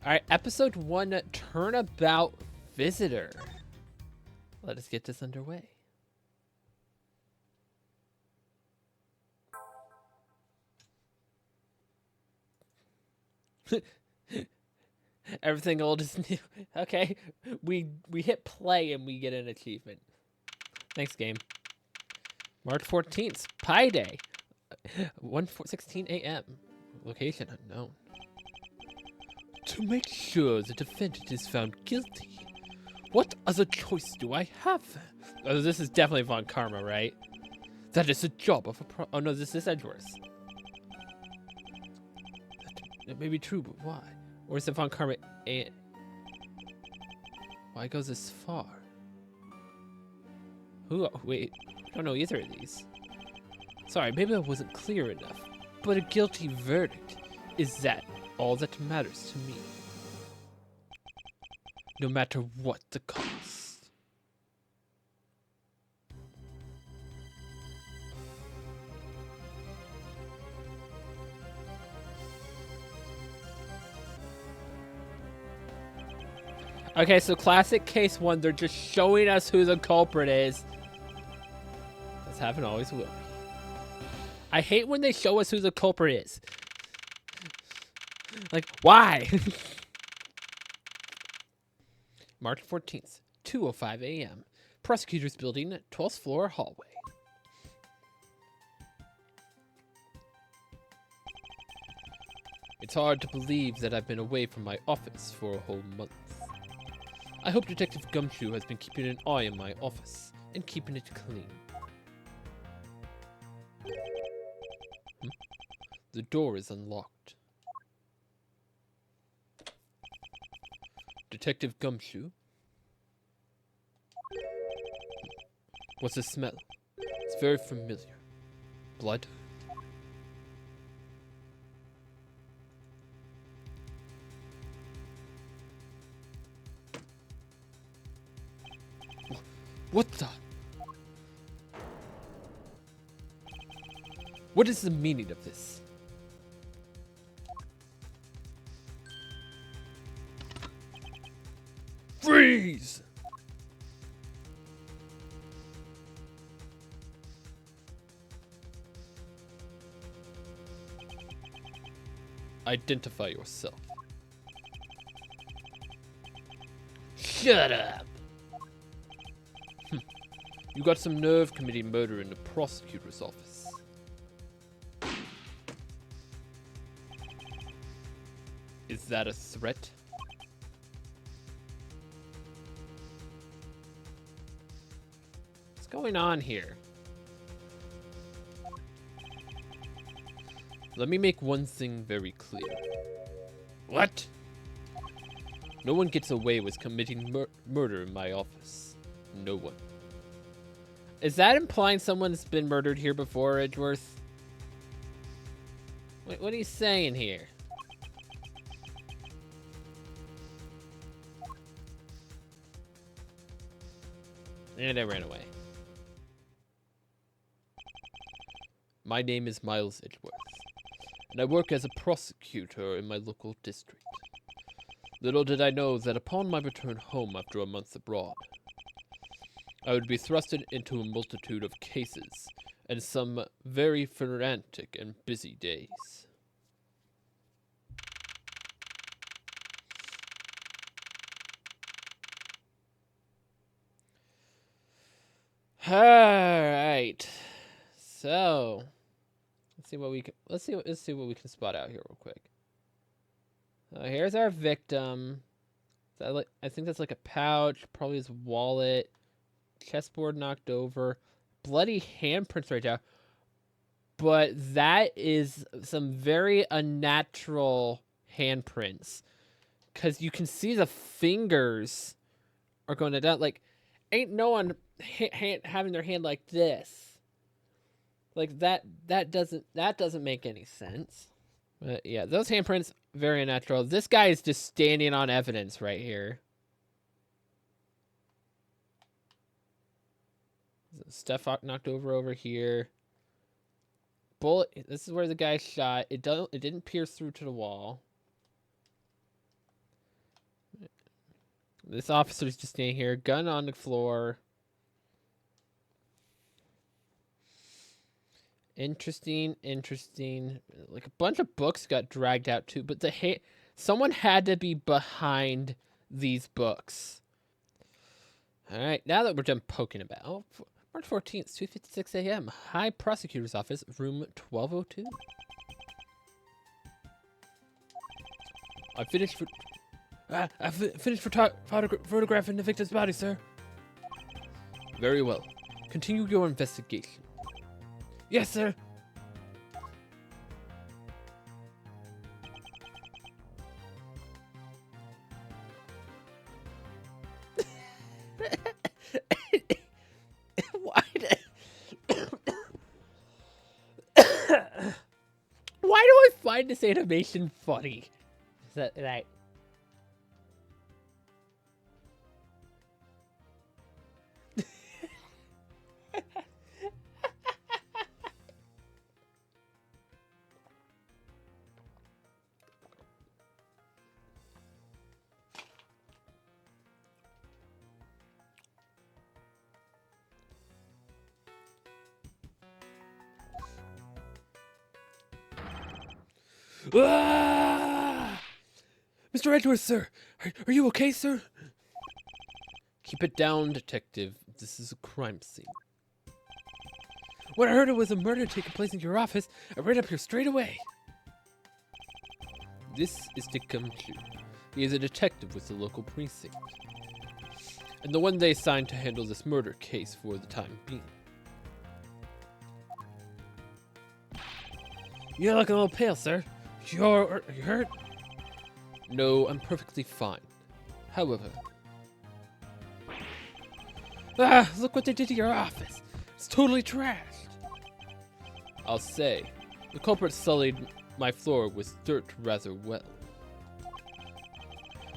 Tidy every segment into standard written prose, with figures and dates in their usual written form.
All right, episode 1, Turnabout Visitor. Let us get this underway. Everything old is new. Okay, we hit play and we get an achievement. Thanks, game. March 14th, Pi Day. 1:16 a.m. Location unknown. To make sure the defendant is found guilty, what other choice do I have? Oh, this is definitely Von Karma, right? That is the job of a oh no, this is Edgeworth. That may be true, but why? Or is it Von Karma and... Why goes this far? Who? Wait, I don't know either of these. Sorry, maybe I wasn't clear enough, but a guilty verdict, is that all that matters to me? No matter what the cost. Okay, so classic case 1, they're just showing us who the culprit is. This happen always will be. I hate when they show us who the culprit is. Like, why? March 14th, 2:05 a.m. Prosecutor's building, 12th floor hallway. It's hard to believe that I've been away from my office for a whole month. I hope Detective Gumshoe has been keeping an eye on my office and keeping it clean. The door is unlocked. Detective Gumshoe? What's the smell? It's very familiar. Blood? What the? What is the meaning of this? Freeze! Identify yourself. Shut up! You got some nerve committing murder in the prosecutor's office. Is that a threat? What's going on here? Let me make one thing very clear. What? No one gets away with committing murder in my office. No one. Is that implying someone's been murdered here before, Edgeworth? Wait, what are you saying here? And I ran away. My name is Miles Edgeworth, and I work as a prosecutor in my local district. Little did I know that upon my return home after a month abroad, I would be thrusted into a multitude of cases and some very frantic and busy days. All right, so let's see what we can spot out here real quick. Here's our victim. I think that's like a pouch, probably his wallet. Chessboard knocked over, bloody handprints right now, but that is some very unnatural handprints because you can see the fingers are going down. Like, ain't no one having their hand like this, like that. That doesn't make any sense. But yeah, those handprints very unnatural. This guy is just standing on evidence right here. Stuff knocked over here. Bullet. This is where the guy shot. It didn't pierce through to the wall. This officer's just standing here, gun on the floor. Interesting. Like a bunch of books got dragged out too, but someone had to be behind these books. All right, now that we're done poking about, March 14th, 2:56 a.m. High Prosecutor's Office, room 1202. I finished photographing the victim's body, sir. Very well. Continue your investigation. Yes, sir. Why do I find this animation funny? Is that right? Ah! Mr. Edwards, sir! Are you okay, sir? Keep it down, detective. This is a crime scene. When I heard it was a murder taking place in your office, I ran up here straight away. This is Dick Gumshoe. He is a detective with the local precinct, and the one they assigned to handle this murder case for the time being. You look a little pale, sir. Are you hurt? No, I'm perfectly fine. However... Ah, look what they did to your office. It's totally trashed. I'll say, the culprit sullied my floor with dirt rather well.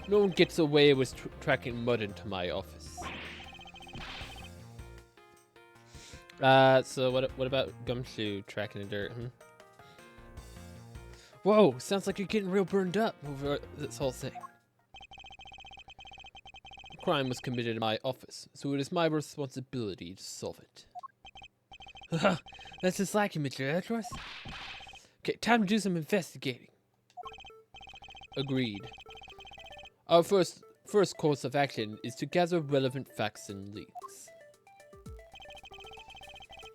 No one gets away with tracking mud into my office. So what about Gumshoe tracking the dirt? Whoa, sounds like you're getting real burned up over this whole thing. The crime was committed in my office, so it is my responsibility to solve it. That's just like you, Mr. Edwards. Okay, time to do some investigating. Agreed. Our first course of action is to gather relevant facts and leads.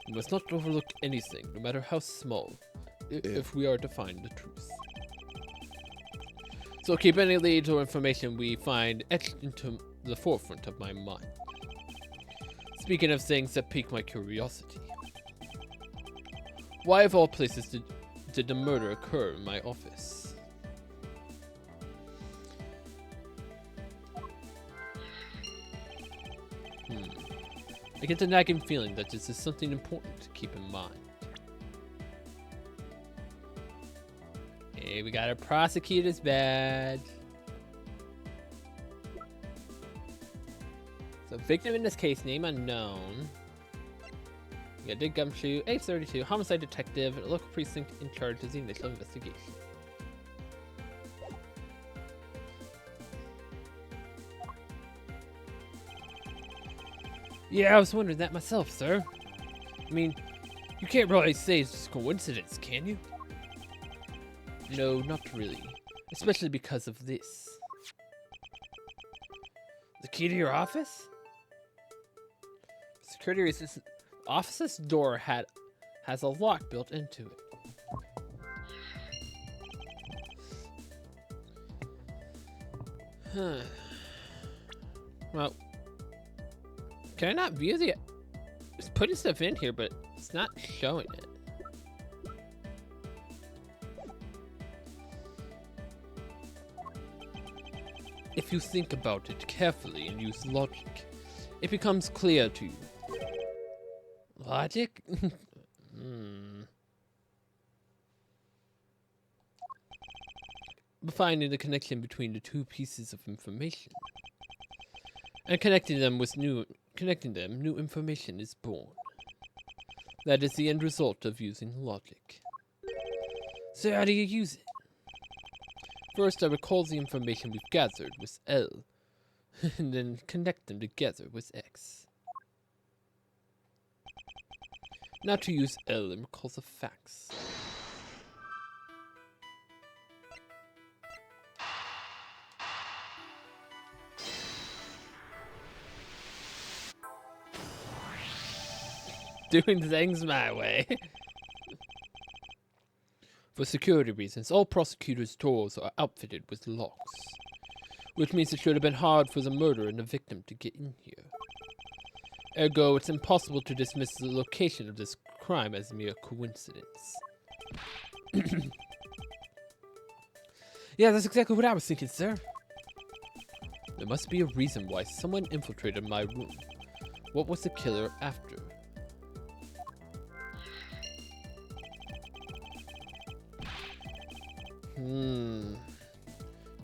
We must not overlook anything, no matter how small, if we are to find the truth. So keep any leads or information we find etched into the forefront of my mind. Speaking of things that pique my curiosity, why of all places did the murder occur in my office? I get the nagging feeling that this is something important to keep in mind. Hey, we got a prosecutor's badge. So, victim in this case, name unknown. We got Dick Gumshoe, age 32, homicide detective, local precinct in charge of the initial investigation. Yeah, I was wondering that myself, sir. I mean, you can't really say it's just coincidence, can you? No, not really. Especially because of this. The key to your office? Security resistant office's door has a lock built into it. Huh. Well, can I not view the... It's putting stuff in here, but it's not showing it. If you think about it carefully and use logic, it becomes clear to you. Logic? Finding the connection between the two pieces of information and connecting them, new information is born. That is the end result of using logic. So how do you use it? First, I recall the information we've gathered with L and then connect them together with X. Now to use L and recall the facts. Doing things my way. For security reasons, all prosecutors' doors are outfitted with locks, which means it should have been hard for the murderer and the victim to get in here. Ergo, it's impossible to dismiss the location of this crime as mere coincidence. Yeah, that's exactly what I was thinking, sir. There must be a reason why someone infiltrated my room. What was the killer after?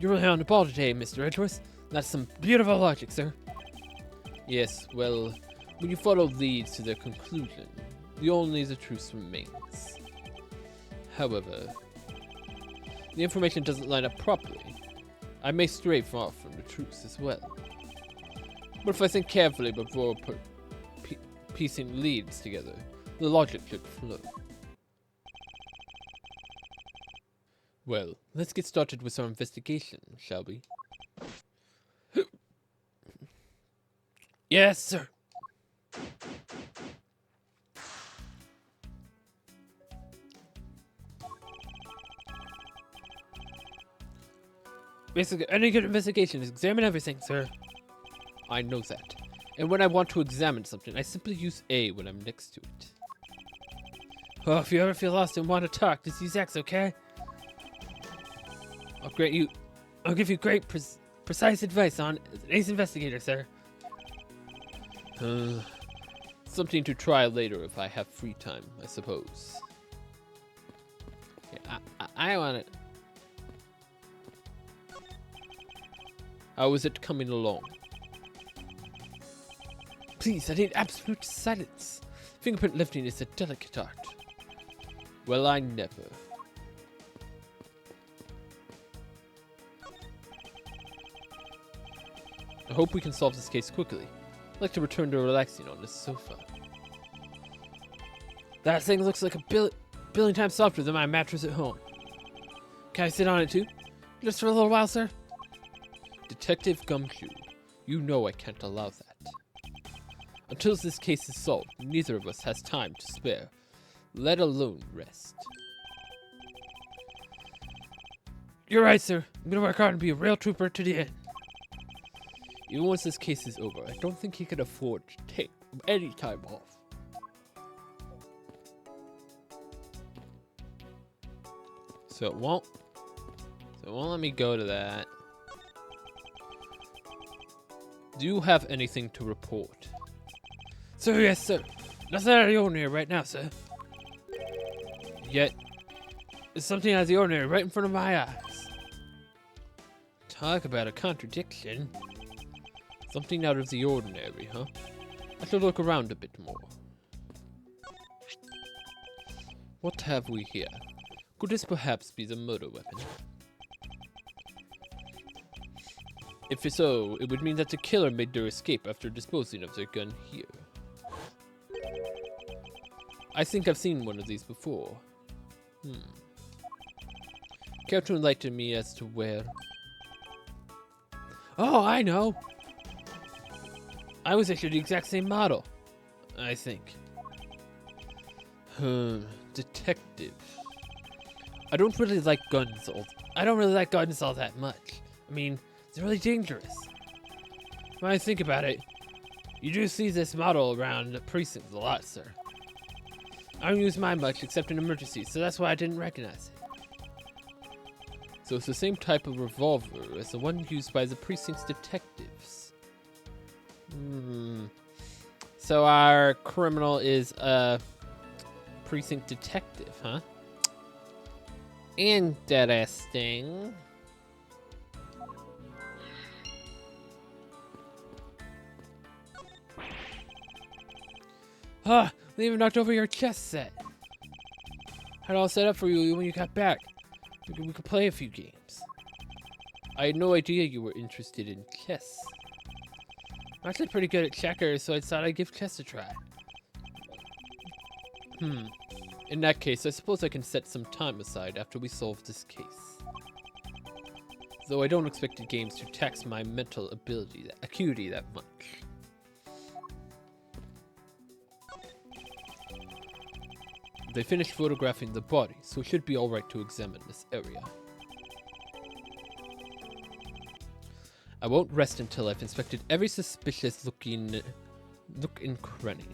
You're really on the ball today, Mr. Edgeworth. That's some beautiful logic, sir. Yes, well, when you follow leads to their conclusion, the only the truth remains. However, the information doesn't line up properly. I may stray far from the truth as well. But if I think carefully before piecing leads together, the logic should flow. Well, let's get started with our investigation, shall we? Yes, sir. Basically, any good investigation is examine everything, sir. I know that. And when I want to examine something, I simply use A when I'm next to it. Oh, if you ever feel lost and want to talk, just use X, okay? I'll give you great precise advice on as an ace investigator, sir. Something to try later if I have free time, I suppose. Yeah, I want it. How is it coming along? Please, I need absolute silence. Fingerprint lifting is a delicate art. Well, I never. I hope we can solve this case quickly. I'd like to return to relaxing on this sofa. That thing looks like a billion times softer than my mattress at home. Can I sit on it too? Just for a little while, sir? Detective Gumshoe, you know I can't allow that. Until this case is solved, neither of us has time to spare, let alone rest. You're right, sir. I'm gonna work hard and be a real trooper to the end. Even once this case is over, I don't think he can afford to take any time off. So it won't let me go to that. Do you have anything to report? Sir, yes, sir. Nothing out of the ordinary right now, sir. Yet, there's something out of the ordinary right in front of my eyes. Talk about a contradiction. Something out of the ordinary, huh? I should look around a bit more. What have we here? Could this perhaps be the murder weapon? If so, it would mean that the killer made their escape after disposing of their gun here. I think I've seen one of these before. Care to enlighten me as to where? Oh, I know! I was issued the exact same model, I think. Detective. I don't really like guns all that much. I mean, they're really dangerous. When I think about it, you do see this model around the precincts a lot, sir. I don't use mine much except in emergencies, so that's why I didn't recognize it. So it's the same type of revolver as the one used by the precinct's detectives. So our criminal is a precinct detective, huh? Interesting. They even knocked over your chess set. Had it all set up for you when you got back. We could play a few games. I had no idea you were interested in chess. I'm actually pretty good at checkers, so I thought I'd give chess a try. In that case, I suppose I can set some time aside after we solve this case. Though I don't expect the games to tax my mental acuity that much. They finished photographing the body, so it should be alright to examine this area. I won't rest until I've inspected every suspicious nook and cranny.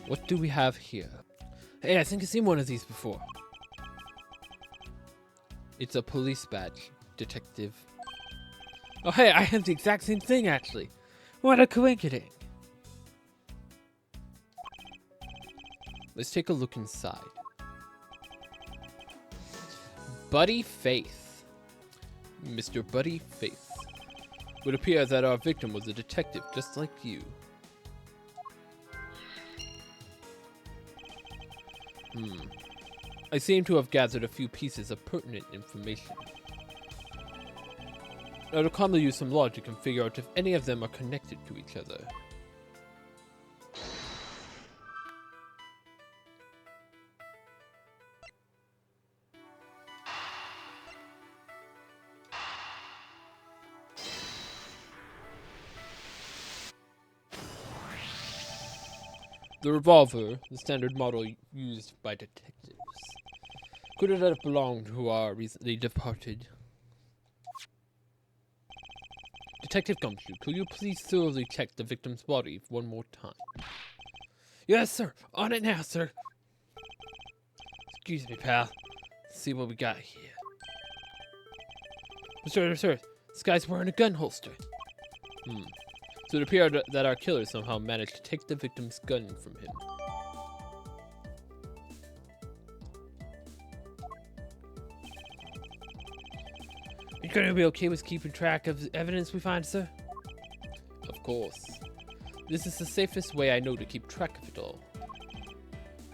What do we have here? Hey, I think I've seen one of these before. It's a police badge, detective. Oh hey, I have the exact same thing actually. What a coincidence. Let's take a look inside. Buddy Faith. Mr. Buddy Faith. It would appear that our victim was a detective just like you. I seem to have gathered a few pieces of pertinent information. I'll calmly use some logic and figure out if any of them are connected to each other. The revolver, the standard model used by detectives. Could it have belonged to our recently departed? Detective Gumshoe, could you please thoroughly check the victim's body one more time? Yes, sir. On it now, sir. Excuse me, pal. Let's see what we got here. Sir, this guy's wearing a gun holster. So it appeared that our killer somehow managed to take the victim's gun from him. You gonna be okay with keeping track of the evidence we find, sir? Of course. This is the safest way I know to keep track of it all.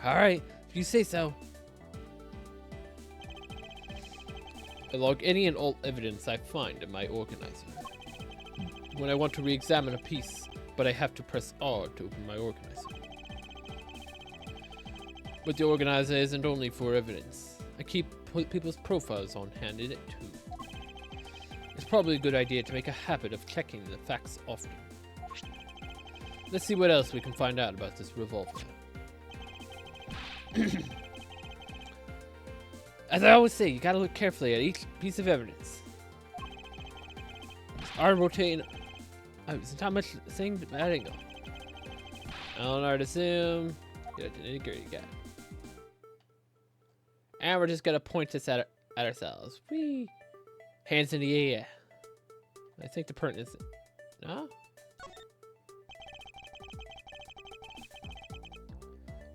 Alright, if you say so. I log any and all evidence I find in my organizer. When I want to re-examine a piece, but I have to press R to open my organizer. But the organizer isn't only for evidence. I keep people's profiles on hand in it too. It's probably a good idea to make a habit of checking the facts often. Let's see what else we can find out about this revolver. As I always say, you gotta look carefully at each piece of evidence. Our rotating... Oh, it's not much saying at that angle. Eleanor to zoom. Get the nitty-gritty guy. And we're just gonna point this at ourselves. Whee! Hands in the air. I think the pertinent is... No?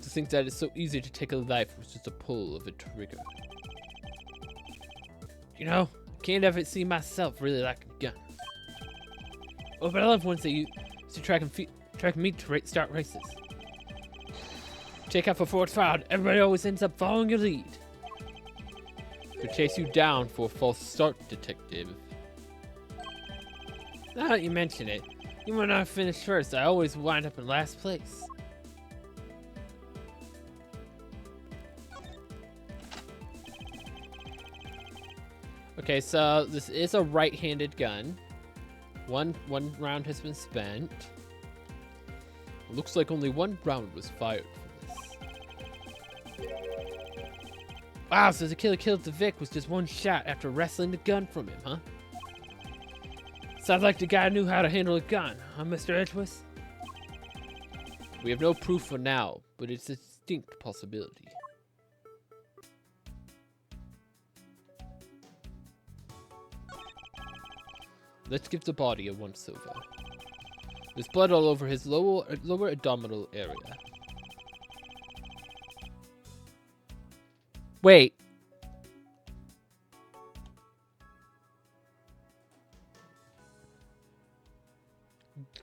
To think that it's so easy to take a life with just a pull of a trigger. You know, I can't ever see myself really like a gun. Oh, but I love ones that you to track me to start races. Take out for forward foul, everybody always ends up following your lead. Could chase you down for a false start, detective. Now that you mention it, even when I finish first, I always wind up in last place. Okay, so this is a right-handed gun. One round has been spent. It looks like only one round was fired for this. Wow, so the killer killed the Vic with just one shot after wresting the gun from him, huh? Sounds like the guy knew how to handle a gun, huh, Mr. Edgeworth? We have no proof for now, but it's a distinct possibility. Let's give the body a once-over. There's blood all over his lower abdominal area. Wait.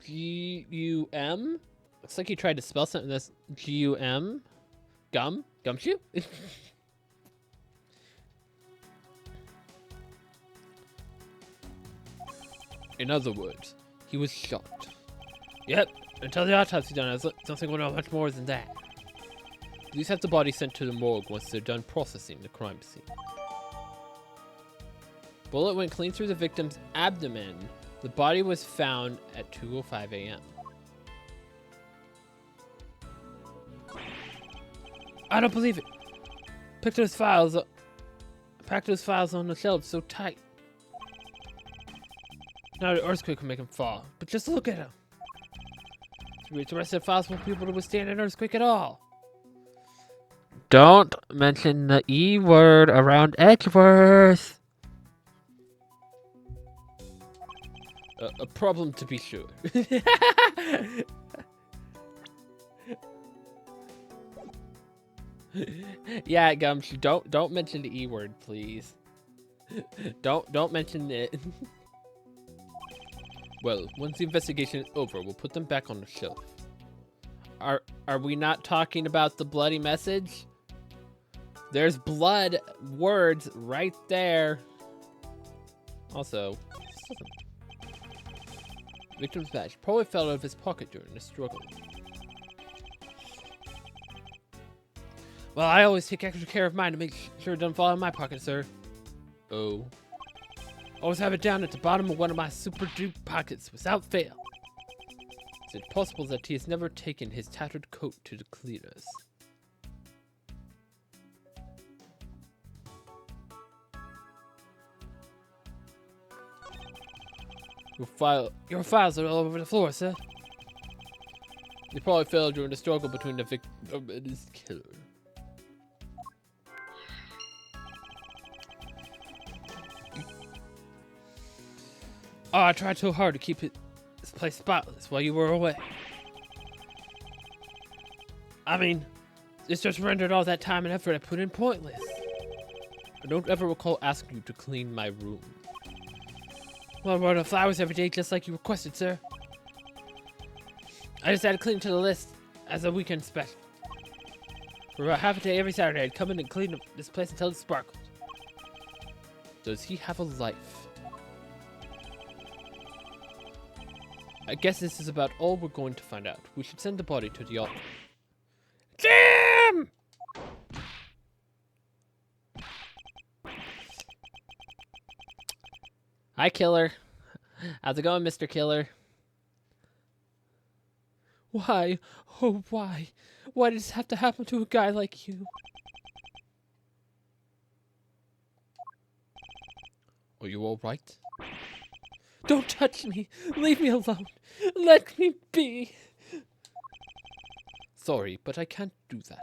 G-U-M? Looks like he tried to spell something that's G-U-M. Gumshoe? In other words, he was shot. Yep, until the autopsy done, I don't think we'll know much more than that. Please have the body sent to the morgue once they're done processing the crime scene. Bullet went clean through the victim's abdomen. The body was found at 2:05 a.m. I don't believe it. Packed those files on the shelves so tight. Now the earthquake will make them fall, but just look at them. The rest of the files won't be able to withstand an earthquake at all. Don't mention the E word around Edgeworth. A problem to be sure. Yeah, Gumshoe, don't mention the E word, please. Don't mention it. Well, once the investigation is over, we'll put them back on the shelf. Are we not talking about the bloody message? There's blood words right there. Also, victim's badge probably fell out of his pocket during the struggle. Well, I always take extra care of mine to make sure it doesn't fall in my pocket, sir. Oh. Always have it down at the bottom of one of my super dupe pockets without fail. Is it possible that he has never taken his tattered coat to the cleaners? Your files are all over the floor, sir. They probably fell during the struggle between the victim and his killer. Oh, I tried so hard to keep this place spotless while you were away. I mean, this just rendered all that time and effort I put in pointless. I don't ever recall asking you to clean my room. Well, I water the flowers every day just like you requested, sir. I just added clean to the list as a weekend special. For about half a day every Saturday, I'd come in and clean this place until it sparkled. Does he have a life? I guess this is about all we're going to find out. We should send the body to the altar. Jim! Hi, Killer. How's it going, Mr. Killer? Why? Oh, why? Why did this have to happen to a guy like you? Are you all right? Don't touch me! Leave me alone! Let me be! Sorry, but I can't do that.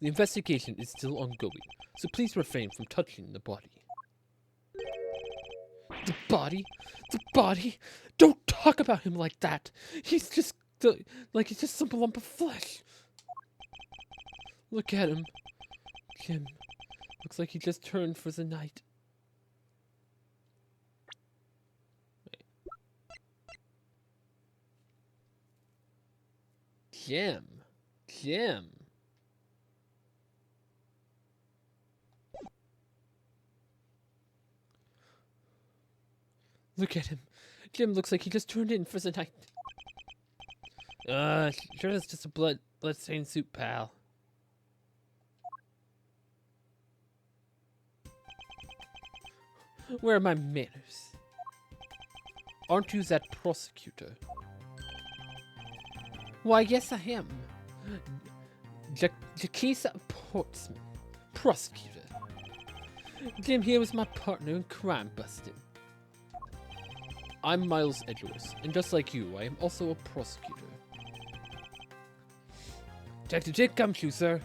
The investigation is still ongoing, so please refrain from touching the body. The body? The body? Don't talk about him like that! He's just he's just some lump of flesh. Look at him. Jim. Looks like he just turned for the night. Jim. Look at him. Jim looks like he just turned in for the night. Sure that's just a blood-stained suit, pal. Where are my manners? Aren't you that prosecutor? Why, yes I am. Jakisa Portsman, prosecutor. Jim here was my partner in crime busting. I'm Miles Edgeworth, and just like you, I am also a prosecutor. Detective Jake Gumshoe, sir.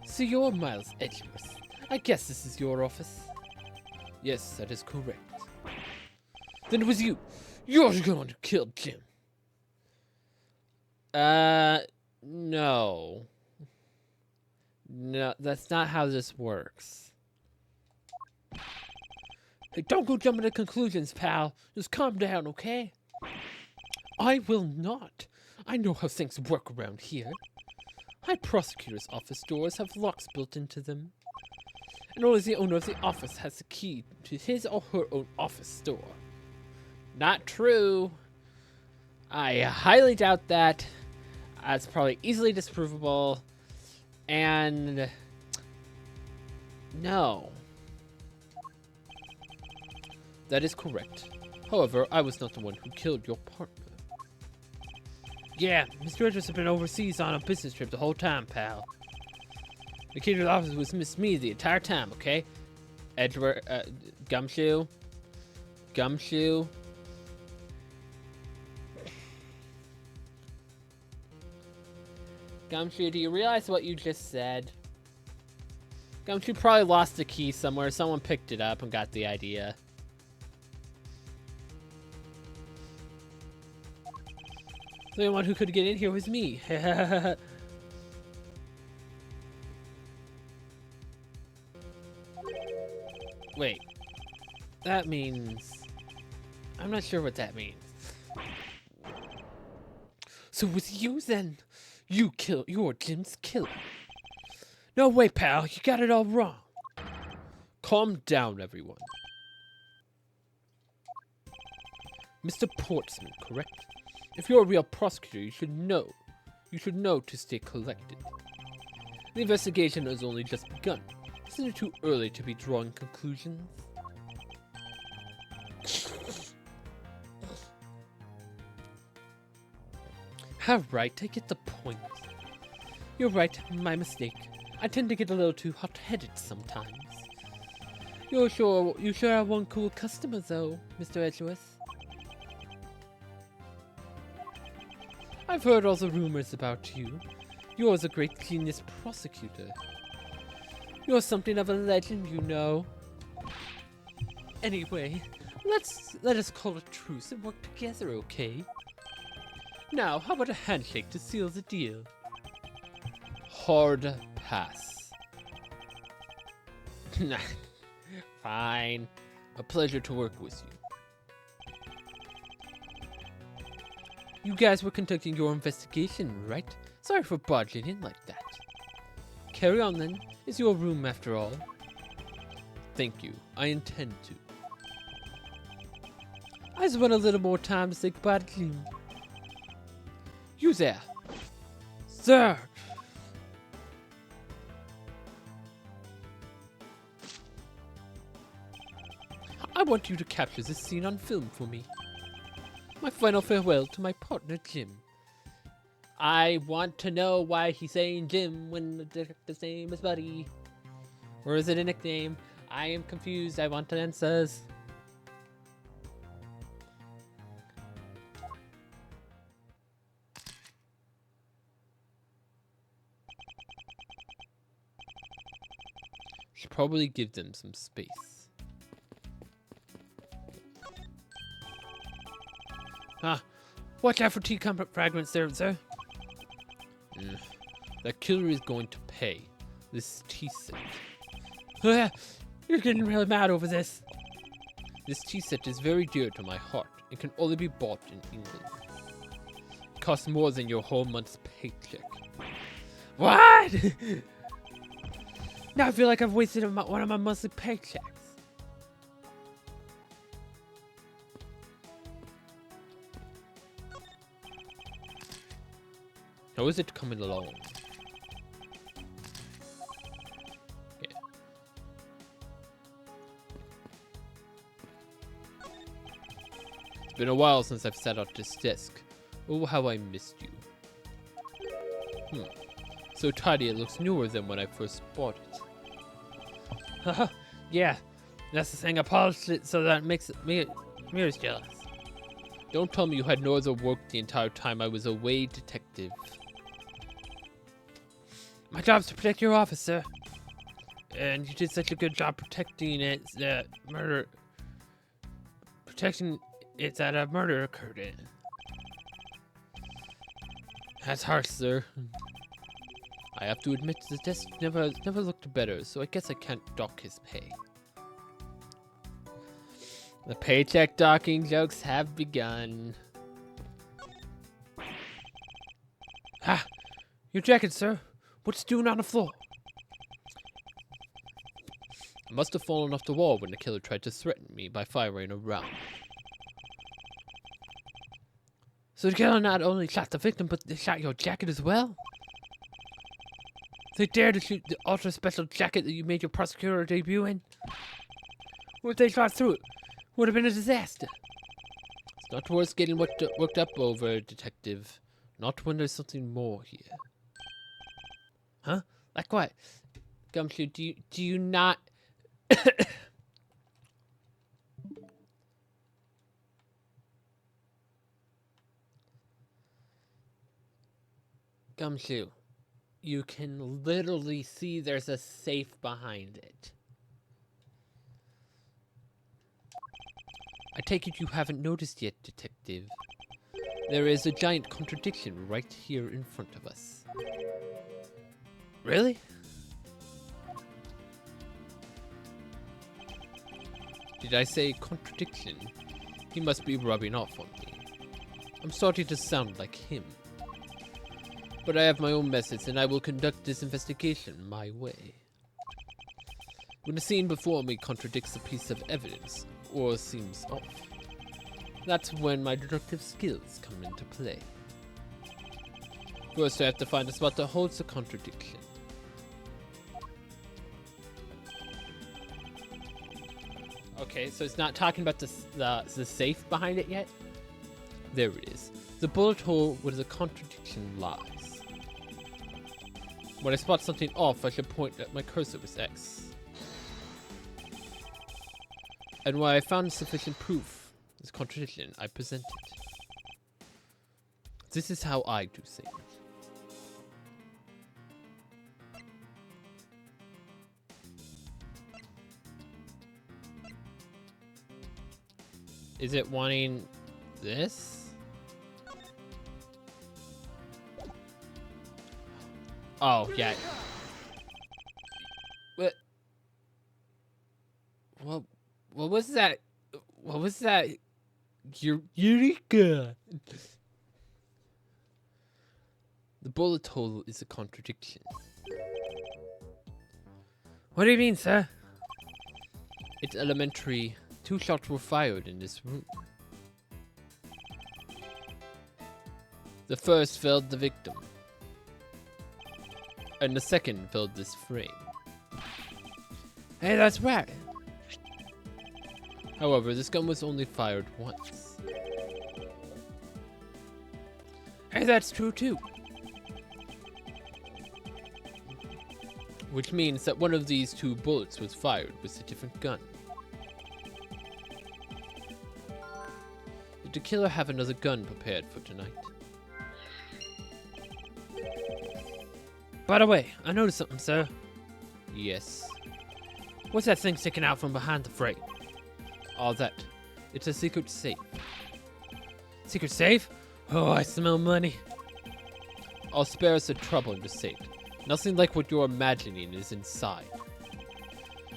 So you're Miles Edgeworth. I guess this is your office. Yes, that is correct. Then it was you. You're the one who killed Jim. No. No, that's not how this works. Hey, don't go jumping to conclusions, pal. Just calm down, okay? I will not. I know how things work around here. High prosecutor's office doors have locks built into them, and only the owner of the office has the key to his or her own office door. Not true. I highly doubt that. It's probably easily disprovable. And no. That is correct. However, I was not the one who killed your partner. Yeah, Mr. Edwards has been overseas on a business trip the whole time, pal. The key to the office was Miss Me the entire time, okay? Edward, Gumshoe? Gumshoe? Gumshoe, do you realize what you just said? Gumshoe probably lost the key somewhere. Someone picked it up and got the idea. The only one who could get in here was me. Wait. That means... I'm not sure what that means. So it was you then? You're Jim's killer. No way, pal. You got it all wrong. Calm down, everyone. Mr. Portsman, correct? If you're a real prosecutor, you should know. You should know to stay collected. The investigation has only just begun. Isn't it too early to be drawing conclusions? Right, I get the point. You're right, my mistake. I tend to get a little too hot-headed sometimes. You sure are one cool customer, though, Mr. Edgeworth. I've heard all the rumors about you. You're a great genius prosecutor. You're something of a legend, you know. Anyway, let us call a truce and work together, okay? Now, how about a handshake to seal the deal? Hard pass. Fine. A pleasure to work with you. You guys were conducting your investigation, right? Sorry for barging in like that. Carry on then. It's your room after all. Thank you. I intend to. I just want a little more time to say goodbye to Jim. You there. Sir. I want you to capture this scene on film for me. My final farewell to my partner, Jim. I want to know why he's saying Jim when the detective's name is Buddy. Or is it a nickname? I am confused. I want answers. Should probably give them some space. Watch out for tea fragments there, sir. That killer is going to pay. This tea set. You're getting really mad over this. This tea set is very dear to my heart. It can only be bought in England. It costs more than your whole month's paycheck. What? Now I feel like I've wasted one of my monthly paychecks. How is it coming along? Yeah. It's been a while since I've sat at this desk. Oh, how I missed you. So tidy, it looks newer than when I first bought it. Haha, yeah. That's the thing, I polished it so that it makes mirrors jealous. Don't tell me you had no other work the entire time I was away, detective. My job's to protect your office, sir. And you did such a good job protecting it that a murder occurred in. That's harsh, sir. I have to admit the desk never looked better, so I guess I can't dock his pay. The paycheck docking jokes have begun. Ha! Your jacket, sir. What's it doing on the floor? It must have fallen off the wall when the killer tried to threaten me by firing a round. So the killer not only shot the victim, but they shot your jacket as well? They dared to shoot the ultra special jacket that you made your prosecutor debut in? What if they shot through it? Would have been a disaster. It's not worth getting worked up over, Detective. Not when there's something more here. Huh? Like what? Gumshoe, do you not... Gumshoe, you can literally see there's a safe behind it. I take it you haven't noticed yet, Detective. There is a giant contradiction right here in front of us. Really? Did I say contradiction? He must be rubbing off on me. I'm starting to sound like him. But I have my own methods, and I will conduct this investigation my way. When the scene before me contradicts a piece of evidence, or seems off, that's when my deductive skills come into play. First, I have to find a spot that holds the contradiction. Okay, so it's not talking about the safe behind it yet? There it is. The bullet hole where the contradiction lies. When I spot something off, I should point at my cursor with X. And when I found sufficient proof, this contradiction, I present it. This is how I do things. Is it wanting this? Oh, yeah. What was that? What was that? Eureka! The bullet hole is a contradiction. What do you mean, sir? It's elementary. 2 shots were fired in this room. The first felled the victim, and the second felled this frame. Hey, that's right. However, this gun was only fired once. Hey, that's true too. Which means that one of these 2 bullets was fired with a different gun. Did the killer have another gun prepared for tonight? By the way, I noticed something, sir. Yes. What's that thing sticking out from behind the frame? All that. It's a secret safe. Secret safe? Oh, I smell money. I'll spare us the trouble in the safe. Nothing like what you're imagining is inside.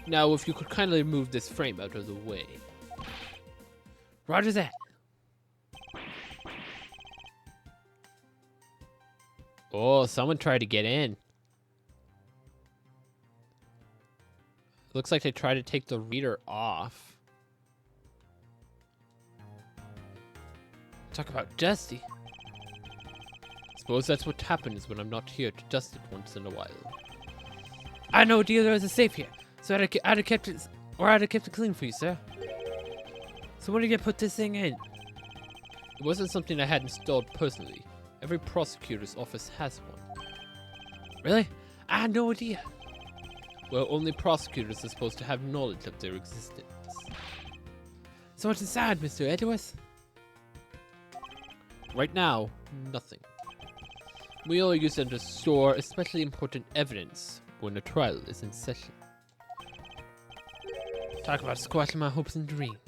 Now, if you could kindly move this frame out of the way. Roger that. Oh, someone tried to get in. Looks like they tried to take the reader off. Talk about dusty. Suppose that's what happens when I'm not here to dust it once in a while. I know there is a safe here, so I'd have kept it clean for you, sir. So when did you put this thing in? It wasn't something I had installed personally. Every prosecutor's office has one. Really? I had no idea. Well, only prosecutors are supposed to have knowledge of their existence. So what's inside, Mr. Edgeworth? Right now, nothing. We only use them to store especially important evidence when a trial is in session. Talk about squashing my hopes and dreams.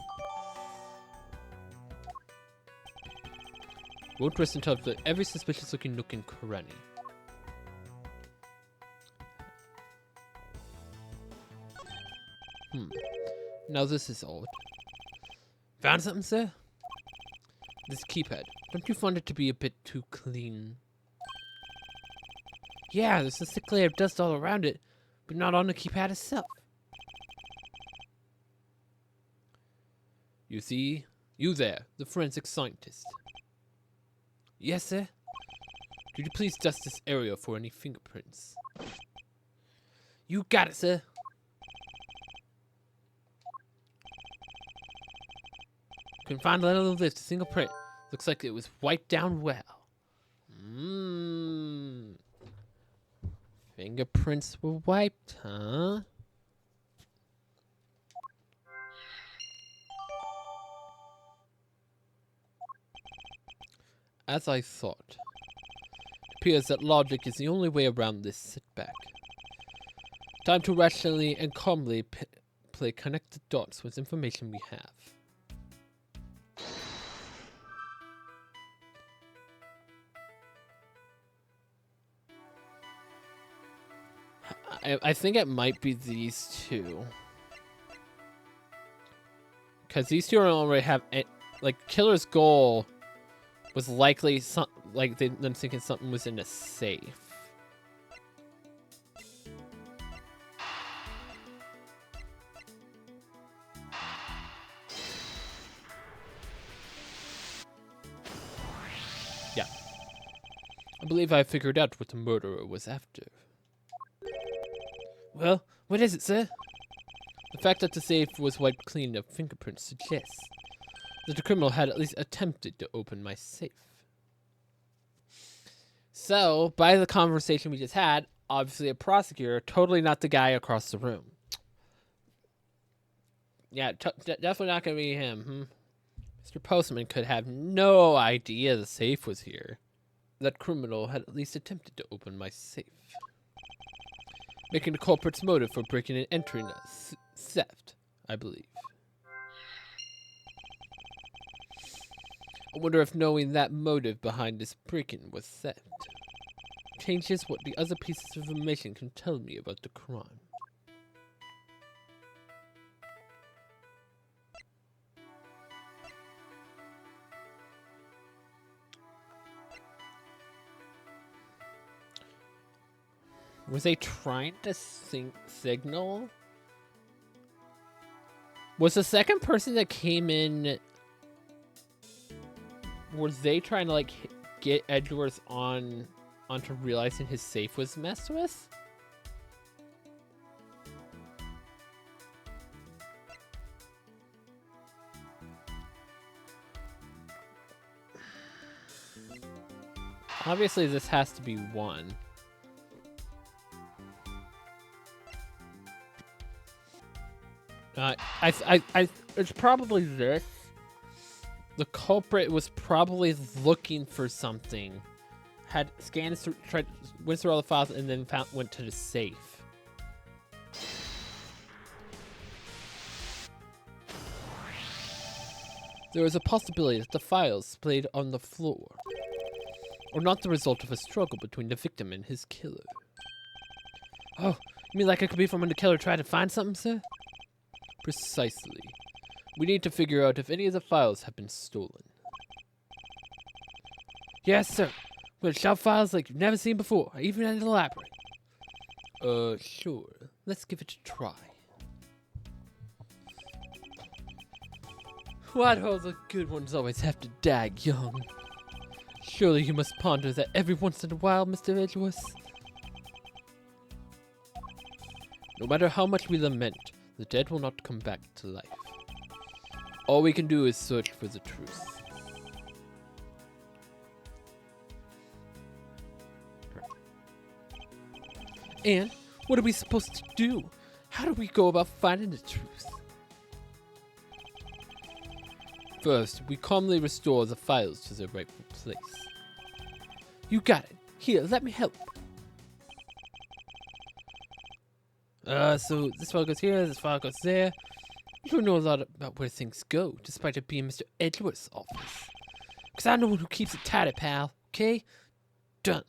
Won't rest until I've got every suspicious looking nook and cranny. Now this is odd. Found something, sir? This keypad. Don't you find it to be a bit too clean? Yeah, there's a thick layer of dust all around it, but not on the keypad itself. You see? You there, the forensic scientist. Yes, sir? Could you please dust this area for any fingerprints? You got it, sir. Couldn't find a little lift, a single print. Looks like it was wiped down well. Fingerprints were wiped, huh? As I thought. It appears that logic is the only way around this setback. Time to rationally and calmly play connect the dots with information we have. I think it might be these two. Because these two already have... Like, Killer's goal was likely... Like, them thinking something was in a safe. Yeah. I believe I figured out what the murderer was after. Well, what is it, sir? The fact that the safe was wiped clean of fingerprints suggests that the criminal had at least attempted to open my safe. So, by the conversation we just had, obviously a prosecutor, totally not the guy across the room. Yeah, definitely not going to be him. Mr. Postman could have no idea the safe was here. That criminal had at least attempted to open my safe. Making the culprit's motive for breaking and entering a theft, I believe. I wonder if knowing that motive behind this break-in was theft changes what the other pieces of information can tell me about the crime. Was they trying to signal? Was the second person that came in... Were they trying to, like, get Edgeworth onto realizing his safe was messed with? Obviously, this has to be one. It's probably this. The culprit was probably looking for something, had scanned through, went through all the files, and then went to the safe. There is a possibility that the files splayed on the floor are not the result of a struggle between the victim and his killer. Oh, you mean like it could be from when the killer tried to find something, sir? Precisely. We need to figure out if any of the files have been stolen. Yes, sir. We'll shelf files like you've never seen before, even in the library. Sure. Let's give it a try. Why do all the good ones always have to die young? Surely you must ponder that every once in a while, Mr. Edgeworth. No matter how much we lament, the dead will not come back to life. All we can do is search for the truth. And what are we supposed to do? How do we go about finding the truth? First, we calmly restore the files to their rightful place. You got it. Here, let me help. So this file goes here, this file goes there. You don't know a lot about where things go, despite it being Mr. Edgeworth's office. Because I'm the one who keeps it tidy, pal. Okay? Done.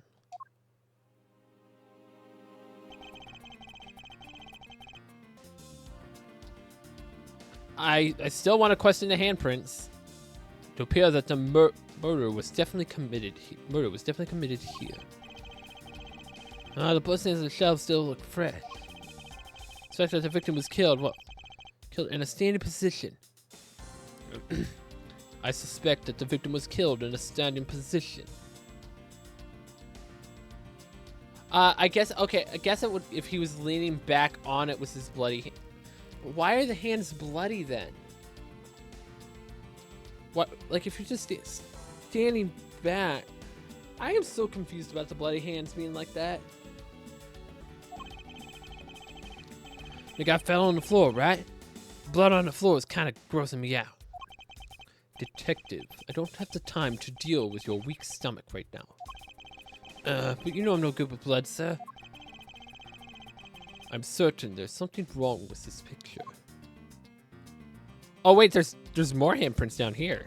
I still want to question the handprints. To appear that the murder was definitely committed. Murder was definitely committed here. The bloodstains on the shelves still look fresh. The fact that the victim was killed in a standing position. I suspect that the victim was killed in a standing position. I guess it would, if he was leaning back on it with his bloody. Why are the hands bloody then? What, like if you're just standing back? I am so confused about the bloody hands being like that. The guy fell on the floor, right? Blood on the floor is kind of grossing me out. Detective, I don't have the time to deal with your weak stomach right now. But you know I'm no good with blood, sir. I'm certain there's something wrong with this picture. Oh wait, there's more handprints down here.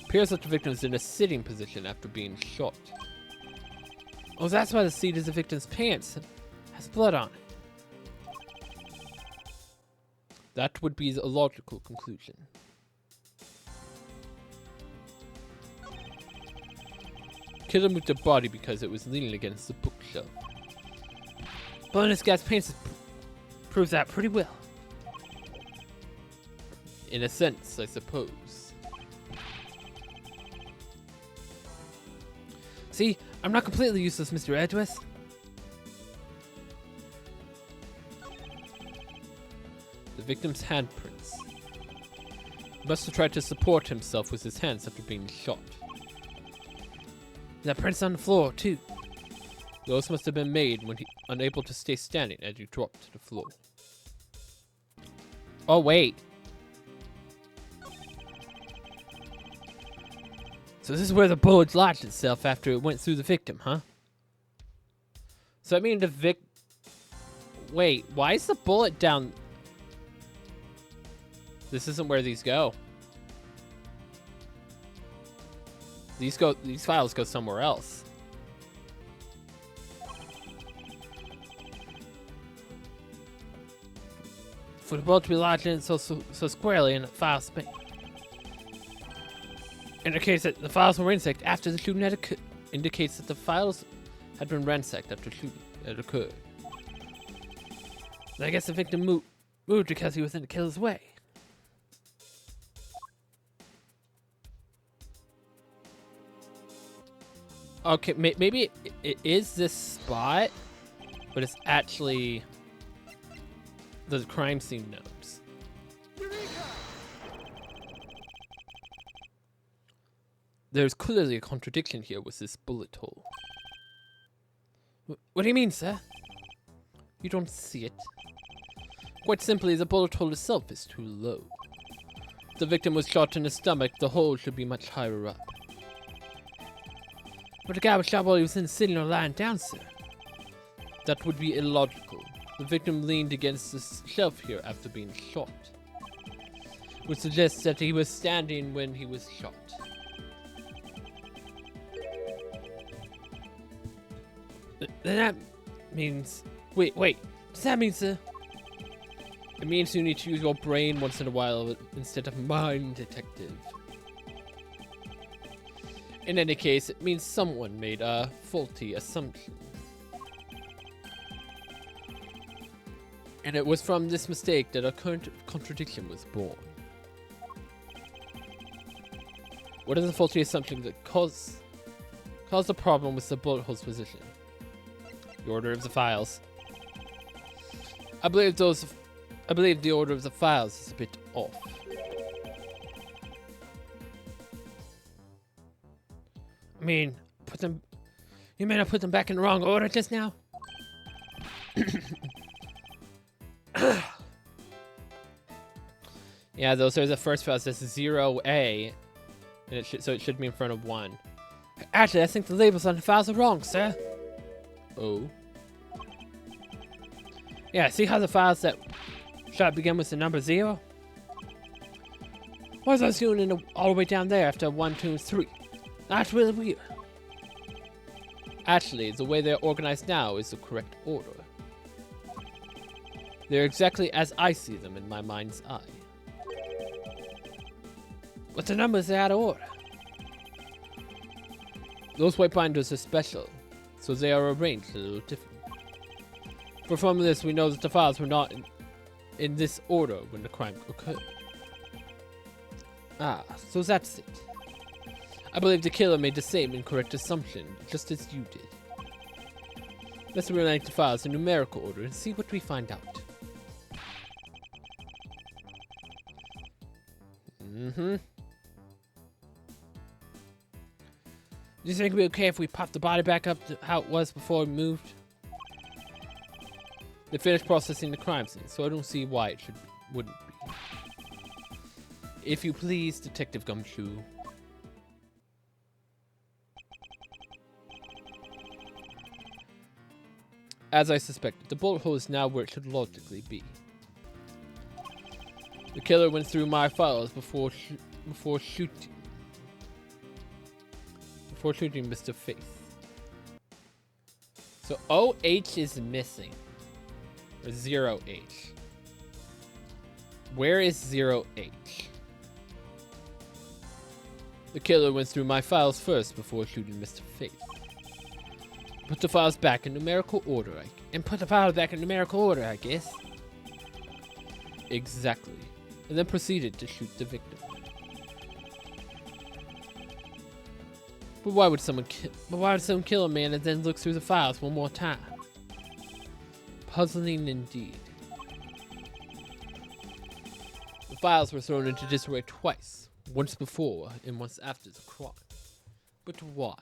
Appears that the victim is in a sitting position after being shot. Oh, that's why the seat of the victim's pants has blood on it. That would be a logical conclusion. Killed him with the body because it was leaning against the bookshelf. Blood on this guy's pants proves that pretty well. In a sense, I suppose. See, I'm not completely useless, Mr. Edgeworth. The victim's handprints. He must have tried to support himself with his hands after being shot. That prints on the floor, too. Those must have been made when he unable to stay standing as he dropped to the floor. Oh, wait. So this is where the bullet lodged itself after it went through the victim, huh? So I mean the Wait, why is the bullet down? This isn't where these go. These files go somewhere else. For the bullet to be lodged in so squarely in the file space indicates that the files were ransacked after the shooting had occurred. Indicates that the files had been ransacked after shooting had occurred. And I guess the victim moved because he was in the killer's way. Okay, maybe it is this spot, but it's actually the crime scene notes. There's clearly a contradiction here with this bullet hole. What do you mean, sir? You don't see it. Quite simply, the bullet hole itself is too low. If the victim was shot in the stomach, the hole should be much higher up. But the guy was shot while he was sitting or lying down, sir. That would be illogical. The victim leaned against the shelf here after being shot, which suggests that he was standing when he was shot. Then that means... Wait. Does that mean, sir? It means you need to use your brain once in a while instead of mine, detective. In any case, it means someone made a faulty assumption. And it was from this mistake that a current contradiction was born. What is the faulty assumption that caused the problem with the bullet hole's position? The order of the files. I believe the order of the files is a bit off. I mean, you may have put them back in the wrong order just now. Yeah, those are the first files. This is 0A, and so it should be in front of 1. Actually, I think the labels on the files are wrong, sir. Oh. Yeah, see how the files that shot begin with the number 0? Why was I doing all the way down there after 1, 2, and 3? That's really weird. Actually, the way they're organized now is the correct order. They're exactly as I see them in my mind's eye. But the numbers are out of order. Those white binders are special, so they are arranged a little different. For from this, we know that the files were not in this order when the crime occurred. Ah, so that's it. I believe the killer made the same incorrect assumption, just as you did. Let's rearrange the files in numerical order and see what we find out. Do you think it'd be okay if we pop the body back up to how it was before we moved? They finished processing the crime scene, so I don't see why it wouldn't be. If you please, Detective Gumshoe. As I suspected, the bullet hole is now where it should logically be. The killer went through my files before shooting Mr. Faith. So OH is missing. Or 0H. Where is 0H? The killer went through my files first before shooting Mr. Faith. Put the files back in numerical order, I guess. Exactly. And then proceeded to shoot the victim. But why would someone kill a man and then look through the files one more time? Puzzling indeed. The files were thrown into disarray twice, once before and once after the crime. But why?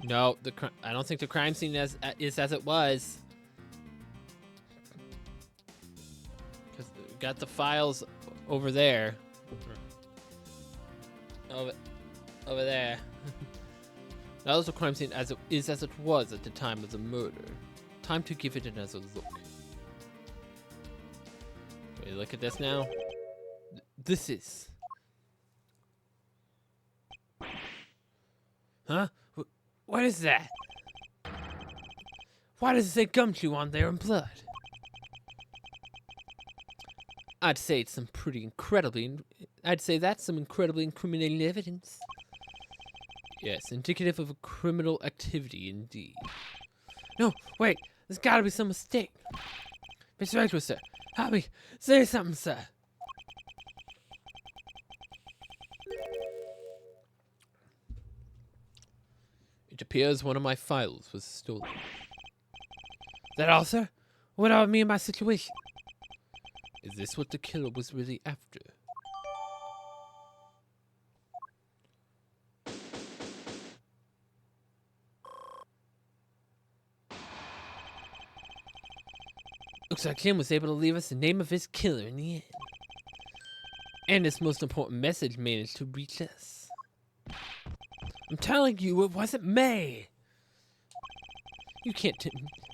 No, I don't think the crime scene is as it was. Because we got the files over there. Over there. That was the crime scene as it was at the time of the murder. Time to give it another look. Can we look at this now? This is. Huh? What is that? Why does it say Gumshoe on there in blood? I'd say that's some incredibly incriminating evidence. Yes, indicative of a criminal activity indeed. No, wait, there's gotta be some mistake. Mr. Edgeworth, sir, help me. Say something, sir. It appears one of my files was stolen. That all, sir? What about me and my situation? Is this what the killer was really after? Looks like Jim was able to leave us the name of his killer in the end. And his most important message managed to reach us. I'm telling you, it wasn't me! You can't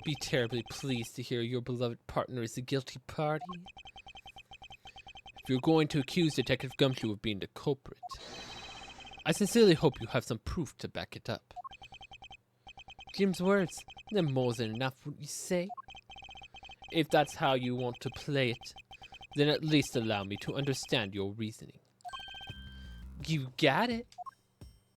be terribly pleased to hear your beloved partner is the guilty party. If you're going to accuse Detective Gumshoe of being the culprit, I sincerely hope you have some proof to back it up. Jim's words, they're more than enough, wouldn't you say? If that's how you want to play it, then at least allow me to understand your reasoning. You got it.